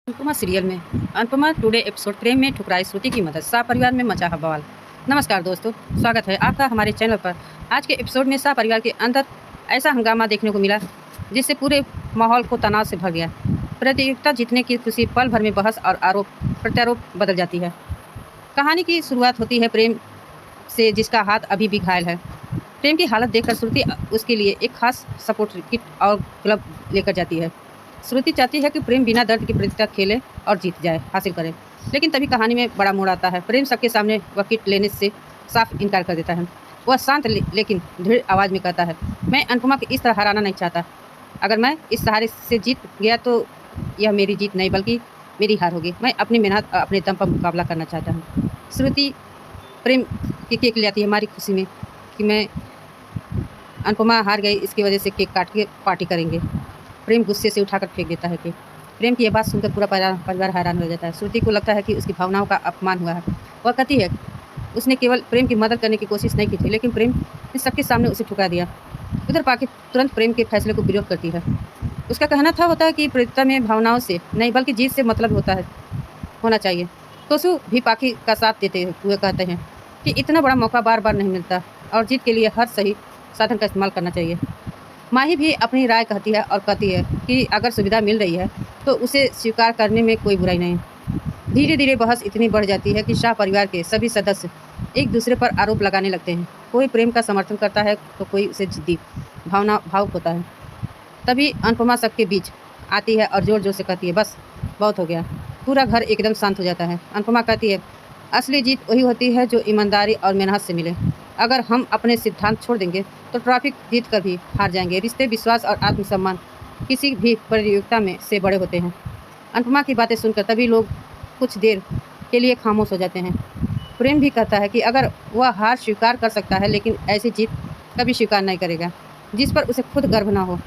Anupama serial में Anupama today episode प्रेम में ठुकराई श्रुति की मदद शाह परिवार में मचा बवाल। नमस्कार दोस्तों, स्वागत है आपका हमारे चैनल पर। आज के एपिसोड में शाह परिवार के अंदर ऐसा हंगामा देखने को मिला जिससे पूरे माहौल को तनाव से भर गया। प्रतियोगिता जीतने की खुशी पल भर में बहस और आरोप प्रत्यारोप बदल जाती है। कहानी की शुरुआत होती है प्रेम से, जिसका हाथ अभी भी घायल है। प्रेम की हालत देखकर श्रुति उसके लिए एक खास सपोर्ट किट और क्लब लेकर जाती है। श्रुति चाहती है कि प्रेम बिना दर्द की प्रतियोगिता खेले और जीत जाए, हासिल करे। लेकिन तभी कहानी में बड़ा मोड़ आता है। प्रेम सबके सामने वह किट लेने से साफ इनकार कर देता है। वह शांत लेकिन दृढ़ आवाज़ में कहता है, मैं अनुपमा को इस तरह हराना नहीं चाहता। अगर मैं इस सहारे से जीत गया तो यह मेरी जीत नहीं बल्कि मेरी हार होगी। मैं अपनी मेहनत और अपने दम पर मुकाबला करना चाहता हूँ। श्रुति प्रेम की केक ले आती है हमारी खुशी में कि मैं अनुपमा हार गई, इसकी वजह से केक काट के पार्टी करेंगे। प्रेम गुस्से से उठाकर फेंक देता है कि प्रेम की यह बात सुनकर पूरा परिवार हैरान हो जाता है। श्रुति को लगता है कि उसकी भावनाओं का अपमान हुआ है। वह कहती है उसने केवल प्रेम की मदद करने की कोशिश नहीं की थी, लेकिन प्रेम ने सबके सामने उसे ठुकरा दिया। उधर पाकि तुरंत प्रेम के फैसले को विरोध करती है। उसका कहना था होता है कि प्रतियोगिता में भावनाओं से नहीं बल्कि जीत से मतलब होना चाहिए। तोसु भी पाकि का साथ देते हुए कहते हैं कि इतना बड़ा मौका बार बार नहीं मिलता और जीत के लिए हर सही साधन का इस्तेमाल करना चाहिए। माही भी अपनी राय कहती है और कहती है कि अगर सुविधा मिल रही है तो उसे स्वीकार करने में कोई बुराई नहीं। धीरे धीरे बहस इतनी बढ़ जाती है कि शाह परिवार के सभी सदस्य एक दूसरे पर आरोप लगाने लगते हैं। कोई प्रेम का समर्थन करता है तो कोई उसे जिद्दी भावुक होता है। तभी अनुपमा सबके बीच आती है और जोर जोर से कहती है, बस बहुत हो गया। पूरा घर एकदम शांत हो जाता है। अनुपमा कहती है, असली जीत वही होती है जो ईमानदारी और मेहनत से मिले। अगर हम अपने सिद्धांत छोड़ देंगे तो ट्रॉफी जीत कर भी हार जाएंगे। रिश्ते, विश्वास और आत्मसम्मान किसी भी प्रतियोगिता में से बड़े होते हैं। अनुपमा की बातें सुनकर तभी लोग कुछ देर के लिए खामोश हो जाते हैं। प्रेम भी कहता है कि अगर वह हार स्वीकार कर सकता है लेकिन ऐसी जीत कभी स्वीकार नहीं करेगा जिस पर उसे खुद गर्व ना हो।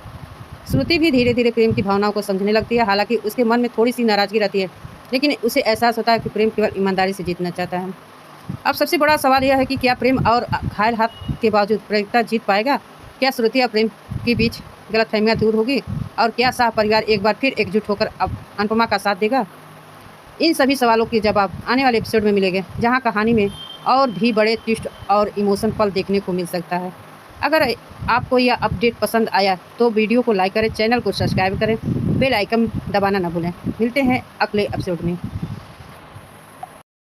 श्रुति भी धीरे धीरे प्रेम की भावनाओं को समझने लगती है। हालांकि उसके मन में थोड़ी सी नाराज़गी रहती है, लेकिन उसे एहसास होता है कि प्रेम केवल ईमानदारी से जीतना चाहता है। अब सबसे बड़ा सवाल यह है कि क्या प्रेम और घायल हाथ के बावजूद प्रतियोगिता जीत पाएगा? क्या श्रुति और प्रेम के बीच गलतफहमियां दूर होगी और क्या शाह परिवार एक बार फिर एकजुट होकर अब अनुपमा का साथ देगा? इन सभी सवालों के जवाब आने वाले एपिसोड में मिलेंगे, जहां कहानी में और भी बड़े ट्विस्ट और इमोशन पल देखने को मिल सकता है। अगर आपको यह अपडेट पसंद आया तो वीडियो को लाइक करें, चैनल को सब्सक्राइब करें, बेल आइकन दबाना ना भूलें। मिलते हैं अगले एपिसोड में।